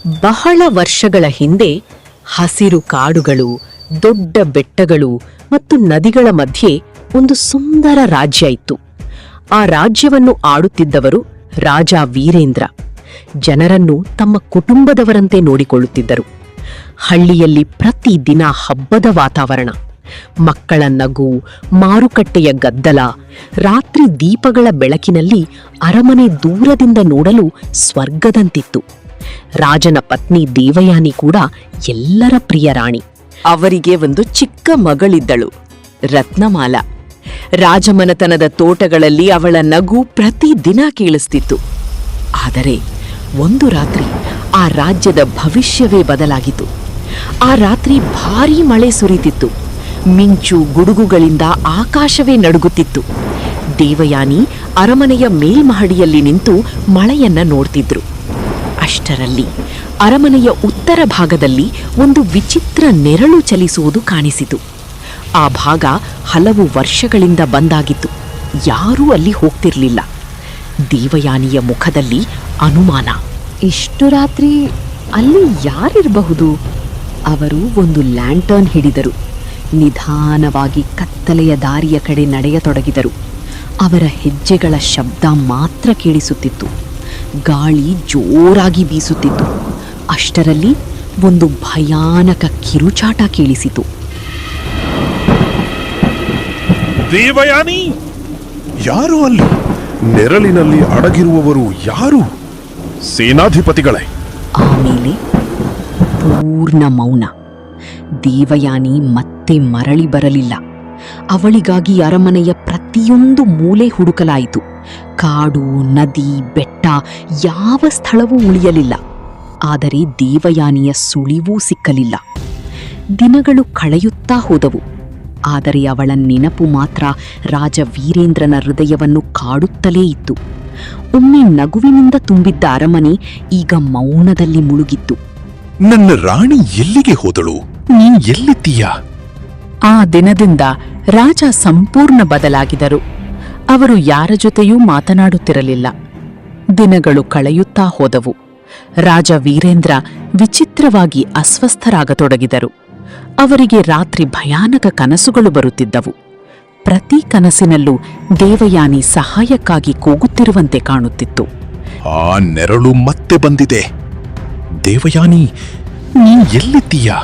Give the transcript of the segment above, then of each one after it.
ಬಹಳ ವರ್ಷಗಳ ಹಿಂದೆ ಹಸಿರು ಕಾಡುಗಳು, ದೊಡ್ಡ ಬೆಟ್ಟಗಳು ಮತ್ತು ನದಿಗಳ ಮಧ್ಯೆ ಒಂದು ಸುಂದರ ರಾಜ್ಯ ಇತ್ತು. ಆ ರಾಜ್ಯವನ್ನು ಆಡುತ್ತಿದ್ದವರು ರಾಜ ವೀರೇಂದ್ರ. ಜನರನ್ನು ತಮ್ಮ ಕುಟುಂಬದವರಂತೆ ನೋಡಿಕೊಳ್ಳುತ್ತಿದ್ದರು. ಹಳ್ಳಿಯಲ್ಲಿ ಪ್ರತಿದಿನ ಹಬ್ಬದ ವಾತಾವರಣ. ಮಕ್ಕಳ ನಗು, ಮಾರುಕಟ್ಟೆಯ ಗದ್ದಲ, ರಾತ್ರಿ ದೀಪಗಳ ಬೆಳಕಿನಲ್ಲಿ ಅರಮನೆ ದೂರದಿಂದ ನೋಡಲು ಸ್ವರ್ಗದಂತಿತ್ತು. ರಾಜನ ಪತ್ನಿ ದೇವಯಾನಿ ಕೂಡ ಎಲ್ಲರ ಪ್ರಿಯ ರಾಣಿ. ಅವರಿಗೆ ಒಂದು ಚಿಕ್ಕ ಮಗಳಿದ್ದಳು, ರತ್ನಮಾಲ. ರಾಜಮನೆತನದ ತೋಟಗಳಲ್ಲಿ ಅವಳ ನಗು ಪ್ರತಿದಿನ ಕೇಳಿಸ್ತಿತ್ತು. ಆದರೆ ಒಂದು ರಾತ್ರಿ ಆ ರಾಜ್ಯದ ಭವಿಷ್ಯವೇ ಬದಲಾಗಿತು. ಆ ರಾತ್ರಿ ಭಾರೀ ಮಳೆ ಸುರಿತಿತ್ತು. ಮಿಂಚು ಗುಡುಗುಗಳಿಂದ ಆಕಾಶವೇ ನಡುಗುತ್ತಿತ್ತು. ದೇವಯಾನಿ ಅರಮನೆಯ ಮೇಲ್ಮಹಡಿಯಲ್ಲಿ ನಿಂತು ಮಳೆಯನ್ನ ನೋಡ್ತಿದ್ರು. ಅಷ್ಟರಲ್ಲಿ ಅರಮನೆಯ ಉತ್ತರ ಭಾಗದಲ್ಲಿ ಒಂದು ವಿಚಿತ್ರ ನೆರಳು ಚಲಿಸುವುದು ಕಾಣಿಸಿತು. ಆ ಭಾಗ ಹಲವು ವರ್ಷಗಳಿಂದ ಬಂದಾಗಿತ್ತು. ಯಾರೂ ಅಲ್ಲಿ ಹೋಗ್ತಿರ್ಲಿಲ್ಲ. ದೇವಯಾನಿಯ ಮುಖದಲ್ಲಿ ಅನುಮಾನ. ಇಷ್ಟು ರಾತ್ರಿ ಅಲ್ಲಿ ಯಾರಿರಬಹುದು? ಅವರು ಒಂದು ಲ್ಯಾಂಟರ್ನ್ ಹಿಡಿದರು. ನಿಧಾನವಾಗಿ ಕತ್ತಲೆಯ ದಾರಿಯ ಕಡೆ ನಡೆಯತೊಡಗಿದರು. ಅವರ ಹೆಜ್ಜೆಗಳ ಶಬ್ದ ಮಾತ್ರ ಕೇಳಿಸುತ್ತಿತ್ತು. ಗಾಳಿ ಜೋರಾಗಿ ಬೀಸುತ್ತಿತ್ತು. ಅಷ್ಟರಲ್ಲಿ ಒಂದು ಭಯಾನಕ ಕಿರುಚಾಟ ಕೇಳಿಸಿತು. ದೇವಯಾನಿ, ಯಾರು ಅಲ್ಲಿ? ನೆರಳಿನಲ್ಲಿ ಅಡಗಿರುವವರು ಯಾರು? ಸೇನಾಧಿಪತಿಗಳೇ? ಆಮೇಲೆ ಪೂರ್ಣ ಮೌನ. ದೇವಯಾನಿ ಮತ್ತೆ ಮರಳಿ ಬರಲಿಲ್ಲ. ಅವಳಿಗಾಗಿ ಅರಮನೆಯ ಪ್ರತಿಯೊಂದು ಮೂಲೆ ಹುಡುಕಲಾಯಿತು. ಕಾಡು, ನದಿ, ಬೆಟ್ಟ, ಯಾವ ಸ್ಥಳವೂ ಉಳಿಯಲಿಲ್ಲ. ಆದರೆ ದೇವಯಾನಿಯ ಸುಳಿವೂ ಸಿಕ್ಕಲಿಲ್ಲ. ದಿನಗಳು ಕಳೆಯುತ್ತಾ ಹೋದವು. ಆದರೆ ಅವಳ ನೆನಪು ಮಾತ್ರ ರಾಜ ವೀರೇಂದ್ರನ ಹೃದಯವನ್ನು ಕಾಡುತ್ತಲೇ ಇತ್ತು. ಒಮ್ಮೆ ನಗುವಿನಿಂದ ತುಂಬಿದ್ದ ಅರಮನೆ ಈಗ ಮೌನದಲ್ಲಿ ಮುಳುಗಿತ್ತು. ನನ್ನ ರಾಣಿ ಎಲ್ಲಿಗೆ ಹೋದಳು? ನೀನ್ ಎಲ್ಲಿದ್ದೀಯಾ? ಆ ದಿನದಿಂದ ರಾಜ ಸಂಪೂರ್ಣ ಬದಲಾಗಿದರು. ಅವರು ಯಾರ ಜೊತೆಯೂ ಮಾತನಾಡುತ್ತಿರಲಿಲ್ಲ. ದಿನಗಳು ಕಳೆಯುತ್ತಾ ಹೋದವು. ರಾಜ ವೀರೇಂದ್ರ ವಿಚಿತ್ರವಾಗಿ ಅಸ್ವಸ್ಥರಾಗತೊಡಗಿದರು. ಅವರಿಗೆ ರಾತ್ರಿ ಭಯಾನಕ ಕನಸುಗಳು ಬರುತ್ತಿದ್ದವು. ಪ್ರತಿ ಕನಸಿನಲ್ಲೂ ದೇವಯಾನಿ ಸಹಾಯಕ್ಕಾಗಿ ಕೂಗುತ್ತಿರುವಂತೆ ಕಾಣುತ್ತಿತ್ತು. ಆ ನೆರಳು ಮತ್ತೆ ಬಂದಿದೆ. ದೇವಯಾನಿ, ನೀನ್ ಎಲ್ಲಿದ್ದೀಯಾ?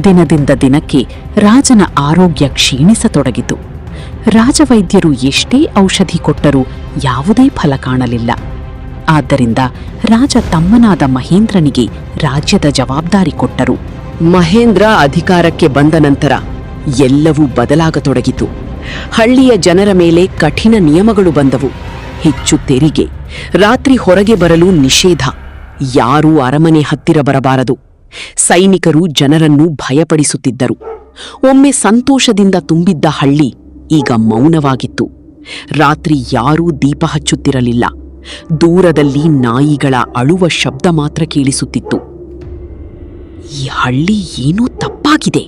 ದಿನದಿಂದ ದಿನಕ್ಕೆ ರಾಜನ ಆರೋಗ್ಯ ಕ್ಷೀಣಿಸತೊಡಗಿತು. ರಾಜವೈದ್ಯರು ಎಷ್ಟೇ ಔಷಧಿ ಕೊಟ್ಟರೂ ಯಾವುದೇ ಫಲ ಕಾಣಲಿಲ್ಲ. ಆದ್ದರಿಂದ ರಾಜ ತಮ್ಮನಾದ ಮಹೇಂದ್ರನಿಗೆ ರಾಜ್ಯದ ಜವಾಬ್ದಾರಿ ಕೊಟ್ಟರು. ಮಹೇಂದ್ರ ಅಧಿಕಾರಕ್ಕೆ ಬಂದ ನಂತರ ಎಲ್ಲವೂ ಬದಲಾಗತೊಡಗಿತು. ಹಳ್ಳಿಯ ಜನರ ಮೇಲೆ ಕಠಿಣ ನಿಯಮಗಳು ಬಂದವು. ಹೆಚ್ಚು ತೆರಿಗೆ, ರಾತ್ರಿ ಹೊರಗೆ ಬರಲು ನಿಷೇಧ, ಯಾರೂ ಅರಮನೆ ಹತ್ತಿರ ಬರಬಾರದು. ಸೈನಿಕರು ಜನರನ್ನು ಭಯಪಡಿಸುತ್ತಿದ್ದರು. ಒಮ್ಮೆ ಸಂತೋಷದಿಂದ ತುಂಬಿದ್ದ ಹಳ್ಳಿ ಈಗ ಮೌನವಾಗಿತ್ತು. ರಾತ್ರಿ ಯಾರೂ ದೀಪ ಹಚ್ಚುತ್ತಿರಲಿಲ್ಲ. ದೂರದಲ್ಲಿ ನಾಯಿಗಳ ಅಳುವ ಶಬ್ದ ಮಾತ್ರ ಕೇಳಿಸುತ್ತಿತ್ತು. ಈ ಹಳ್ಳಿ ಏನೋ ತಪ್ಪಾಗಿದೆ.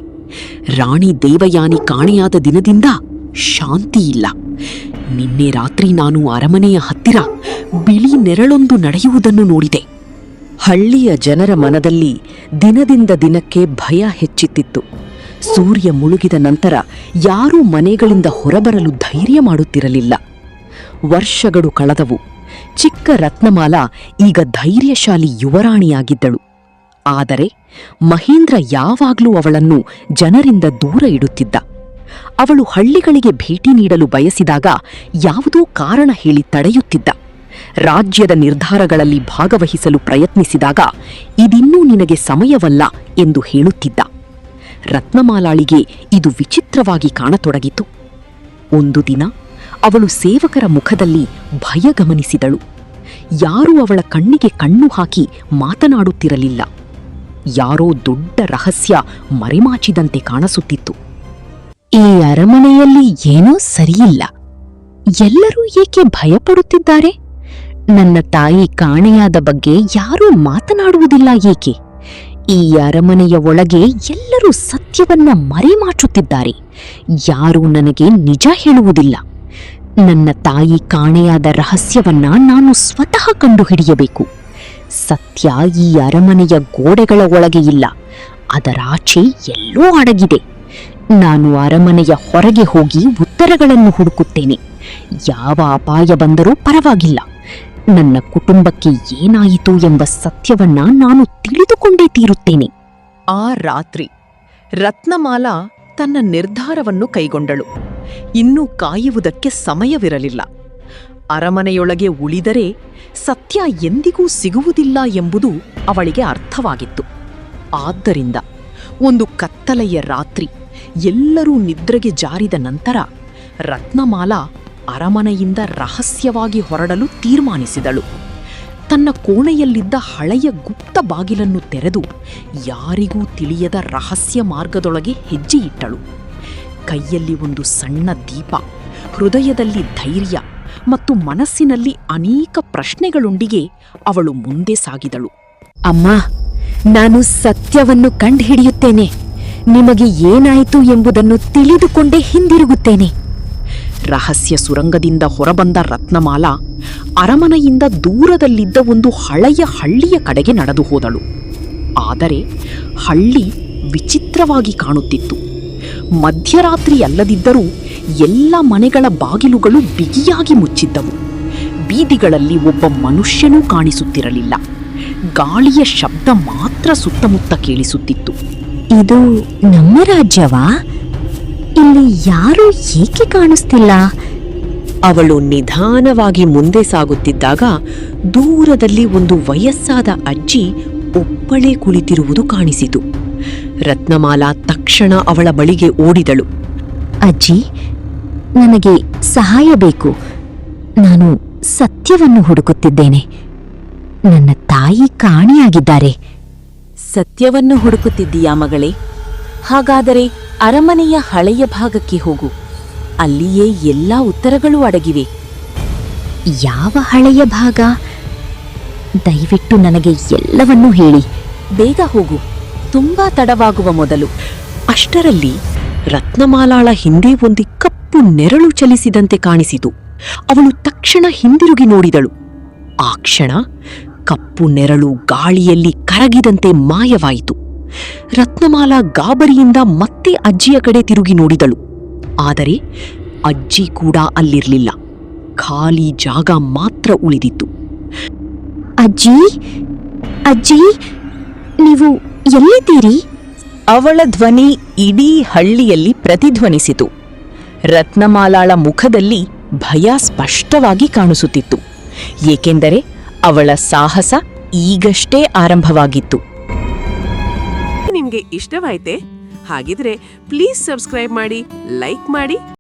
ರಾಣಿ ದೇವಯಾನಿ ಕಾಣೆಯಾದ ದಿನದಿಂದ ಶಾಂತಿ ಇಲ್ಲ. ನಿನ್ನೆ ರಾತ್ರಿ ನಾನು ಅರಮನೆಯ ಹತ್ತಿರ ಬಿಳಿ ನೆರಳೊಂದು ನಡೆಯುವುದನ್ನು ನೋಡಿದೆ. ಹಳ್ಳಿಯ ಜನರ ಮನದಲ್ಲಿ ದಿನದಿಂದ ದಿನಕ್ಕೆ ಭಯ ಹೆಚ್ಚುತ್ತಿತ್ತು. ಸೂರ್ಯ ಮುಳುಗಿದ ನಂತರ ಯಾರೂ ಮನೆಗಳಿಂದ ಹೊರಬರಲು ಧೈರ್ಯ ಮಾಡುತ್ತಿರಲಿಲ್ಲ. ವರ್ಷಗಳು ಕಳೆದವು. ಚಿಕ್ಕ ರತ್ನಮಾಲ ಈಗ ಧೈರ್ಯಶಾಲಿ ಯುವರಾಣಿಯಾಗಿದ್ದಳು. ಆದರೆ ಮಹೇಂದ್ರ ಯಾವಾಗಲೂ ಅವಳನ್ನು ಜನರಿಂದ ದೂರ ಇಡುತ್ತಿದ್ದ. ಅವಳು ಹಳ್ಳಿಗಳಿಗೆ ಭೇಟಿ ನೀಡಲು ಬಯಸಿದಾಗ ಯಾವುದೋ ಕಾರಣ ಹೇಳಿ ತಡೆಯುತ್ತಿದ್ದ. ರಾಜ್ಯದ ನಿರ್ಧಾರಗಳಲ್ಲಿ ಭಾಗವಹಿಸಲು ಪ್ರಯತ್ನಿಸಿದಾಗ ಇದಿನ್ನೂ ನಿನಗೆ ಸಮಯವಲ್ಲ ಎಂದು ಹೇಳುತ್ತಿದ್ದ. ರತ್ನಮಾಲಾಳಿಗೆ ಇದು ವಿಚಿತ್ರವಾಗಿ ಕಾಣತೊಡಗಿತು. ಒಂದು ದಿನ ಅವಳು ಸೇವಕರ ಮುಖದಲ್ಲಿ ಭಯ ಗಮನಿಸಿದಳು. ಯಾರೂ ಅವಳ ಕಣ್ಣಿಗೆ ಕಣ್ಣು ಹಾಕಿ ಮಾತನಾಡುತ್ತಿರಲಿಲ್ಲ. ಯಾರೋ ದೊಡ್ಡ ರಹಸ್ಯ ಮರೆಮಾಚಿದಂತೆ ಕಾಣಿಸುತ್ತಿತ್ತು. ಈ ಅರಮನೆಯಲ್ಲಿ ಏನೋ ಸರಿಯಿಲ್ಲ. ಎಲ್ಲರೂ ಏಕೆ ಭಯಪಡುತ್ತಿದ್ದಾರೆ? ನನ್ನ ತಾಯಿ ಕಾಣೆಯಾದ ಬಗ್ಗೆ ಯಾರೂ ಮಾತನಾಡುವುದಿಲ್ಲ ಏಕೆ? ಈ ಅರಮನೆಯ ಒಳಗೆ ಎಲ್ಲರೂ ಸತ್ಯವನ್ನ ಮರೆಮಾಚುತ್ತಿದ್ದಾರೆ. ಯಾರೂ ನನಗೆ ನಿಜ ಹೇಳುವುದಿಲ್ಲ. ನನ್ನ ತಾಯಿ ಕಾಣೆಯಾದ ರಹಸ್ಯವನ್ನ ನಾನು ಸ್ವತಃ ಕಂಡುಹಿಡಿಯಬೇಕು. ಸತ್ಯ ಈ ಅರಮನೆಯ ಗೋಡೆಗಳ ಒಳಗೆ ಇಲ್ಲ, ಅದರಾಚೆ ಎಲ್ಲೋ ಅಡಗಿದೆ. ನಾನು ಅರಮನೆಯ ಹೊರಗೆ ಹೋಗಿ ಉತ್ತರಗಳನ್ನು ಹುಡುಕುತ್ತೇನೆ. ಯಾವ ಅಪಾಯ ಬಂದರೂ ಪರವಾಗಿಲ್ಲ, ನನ್ನ ಕುಟುಂಬಕ್ಕೆ ಏನಾಯಿತು ಎಂಬ ಸತ್ಯವನ್ನ ನಾನು ತಿಳಿದುಕೊಂಡೇ ತೀರುತ್ತೇನೆ. ಆ ರಾತ್ರಿ ರತ್ನಮಾಲಾ ತನ್ನ ನಿರ್ಧಾರವನ್ನು ಕೈಗೊಂಡಳು. ಇನ್ನೂ ಕಾಯುವುದಕ್ಕೆ ಸಮಯವಿರಲಿಲ್ಲ. ಅರಮನೆಯೊಳಗೆ ಉಳಿದರೆ ಸತ್ಯ ಎಂದಿಗೂ ಸಿಗುವುದಿಲ್ಲ ಎಂಬುದು ಅವಳಿಗೆ ಅರ್ಥವಾಗಿತ್ತು. ಆದ್ದರಿಂದ ಒಂದು ಕತ್ತಲೆಯ ರಾತ್ರಿ ಎಲ್ಲರೂ ನಿದ್ರೆಗೆ ಜಾರಿದ ನಂತರ ರತ್ನಮಾಲಾ ಅರಮನೆಯಿಂದ ರಹಸ್ಯವಾಗಿ ಹೊರಡಲು ತೀರ್ಮಾನಿಸಿದಳು. ತನ್ನ ಕೋಣೆಯಲ್ಲಿದ್ದ ಹಳೆಯ ಗುಪ್ತ ಬಾಗಿಲನ್ನು ತೆರೆದು ಯಾರಿಗೂ ತಿಳಿಯದ ರಹಸ್ಯ ಮಾರ್ಗದೊಳಗೆ ಹೆಜ್ಜೆಯಿಟ್ಟಳು. ಕೈಯಲ್ಲಿ ಒಂದು ಸಣ್ಣ ದೀಪ, ಹೃದಯದಲ್ಲಿ ಧೈರ್ಯ ಮತ್ತು ಮನಸ್ಸಿನಲ್ಲಿ ಅನೇಕ ಪ್ರಶ್ನೆಗಳೊಂದಿಗೆ ಅವಳು ಮುಂದೆ ಸಾಗಿದಳು. ಅಮ್ಮ, ನಾನು ಸತ್ಯವನ್ನು ಕಂಡುಹಿಡಿಯುತ್ತೇನೆ. ನಿಮಗೆ ಏನಾಯಿತು ಎಂಬುದನ್ನು ತಿಳಿದುಕೊಂಡೇ ಹಿಂದಿರುಗುತ್ತೇನೆ. ರಹಸ್ಯ ಸುರಂಗದಿಂದ ಹೊರಬಂದ ರತ್ನಮಾಲಾ ಅರಮನೆಯಿಂದ ದೂರದಲ್ಲಿದ್ದ ಒಂದು ಹಳೆಯ ಹಳ್ಳಿಯ ಕಡೆಗೆ ನಡೆದು ಹೋದಳು. ಆದರೆ ಹಳ್ಳಿ ವಿಚಿತ್ರವಾಗಿ ಕಾಣುತ್ತಿತ್ತು. ಮಧ್ಯರಾತ್ರಿಯಲ್ಲದಿದ್ದರೂ ಎಲ್ಲ ಮನೆಗಳ ಬಾಗಿಲುಗಳು ಬಿಗಿಯಾಗಿ ಮುಚ್ಚಿದ್ದವು. ಬೀದಿಗಳಲ್ಲಿ ಒಬ್ಬ ಮನುಷ್ಯನೂ ಕಾಣಿಸುತ್ತಿರಲಿಲ್ಲ. ಗಾಳಿಯ ಶಬ್ದ ಮಾತ್ರ ಸುತ್ತಮುತ್ತ ಕೇಳಿಸುತ್ತಿತ್ತು. ಇದು ನಮ್ಮ ರಾಜ್ಯವಾ? ಇಲ್ಲಿ ಯಾರೂ ಏಕೆ ಕಾಣಿಸ್ತಿಲ್ಲ? ಅವಳು ನಿಧಾನವಾಗಿ ಮುಂದೆ ಸಾಗುತ್ತಿದ್ದಾಗ ದೂರದಲ್ಲಿ ಒಂದು ವಯಸ್ಸಾದ ಅಜ್ಜಿ ಒಬ್ಬಳೇ ಕುಳಿತಿರುವುದು ಕಾಣಿಸಿತು. ರತ್ನಮಾಲಾ ತಕ್ಷಣ ಅವಳ ಬಳಿಗೆ ಓಡಿದಳು. ಅಜ್ಜಿ, ನನಗೆ ಸಹಾಯ ಬೇಕು. ನಾನು ಸತ್ಯವನ್ನು ಹುಡುಕುತ್ತಿದ್ದೇನೆ. ನನ್ನ ತಾಯಿ ಕಾಣೆಯಾಗಿದ್ದಾರೆ. ಸತ್ಯವನ್ನು ಹುಡುಕುತ್ತಿದ್ದೀಯಾ ಮಗಳೇ? ಹಾಗಾದರೆ ಅರಮನೆಯ ಹಳೆಯ ಭಾಗಕ್ಕೆ ಹೋಗು. ಅಲ್ಲಿಯೇ ಎಲ್ಲಾ ಉತ್ತರಗಳು ಅಡಗಿವೆ. ಯಾವ ಹಳೆಯ ಭಾಗ? ದಯವಿಟ್ಟು ನನಗೆ ಎಲ್ಲವನ್ನೂ ಹೇಳಿ. ಬೇಗ ಹೋಗು, ತುಂಬಾ ತಡವಾಗುವ ಮೊದಲು. ಅಷ್ಟರಲ್ಲಿ ರತ್ನಮಾಲಾಳ ಹಿಂದೆ ಒಂದು ಕಪ್ಪು ನೆರಳು ಚಲಿಸಿದಂತೆ ಕಾಣಿಸಿತು. ಅವಳು ತಕ್ಷಣ ಹಿಂದಿರುಗಿ ನೋಡಿದಳು. ಆ ಕ್ಷಣ ಕಪ್ಪು ನೆರಳು ಗಾಳಿಯಲ್ಲಿ ಕರಗಿದಂತೆ ಮಾಯವಾಯಿತು. ರತ್ನಮಾಲಾ ಗಾಬರಿಯಿಂದ ಮತ್ತೆ ಅಜ್ಜಿಯ ಕಡೆ ತಿರುಗಿ ನೋಡಿದಳು. ಆದರೆ ಅಜ್ಜಿ ಕೂಡ ಅಲ್ಲಿರಲಿಲ್ಲ. ಖಾಲಿ ಜಾಗ ಮಾತ್ರ ಉಳಿದಿತ್ತು. ಅಜ್ಜಿ, ಅಜ್ಜಿ, ನೀವು ಎಲ್ಲಿದ್ದೀರಿ? ಅವಳ ಧ್ವನಿ ಇಡೀ ಹಳ್ಳಿಯಲ್ಲಿ ಪ್ರತಿಧ್ವನಿಸಿತು. ರತ್ನಮಾಲಾಳ ಮುಖದಲ್ಲಿ ಭಯ ಸ್ಪಷ್ಟವಾಗಿ ಕಾಣಿಸುತ್ತಿತ್ತು, ಏಕೆಂದರೆ ಅವಳ ಸಾಹಸ ಈಗಷ್ಟೇ ಆರಂಭವಾಗಿತ್ತು. ನಿಮ್ಗೆ ಇಷ್ಟವಾಯ್ತೆ? ಹಾಗಿದ್ರೆ ಪ್ಲೀಸ್ ಸಬ್ಸ್ಕ್ರೈಬ್ ಮಾಡಿ, ಲೈಕ್ ಮಾಡಿ.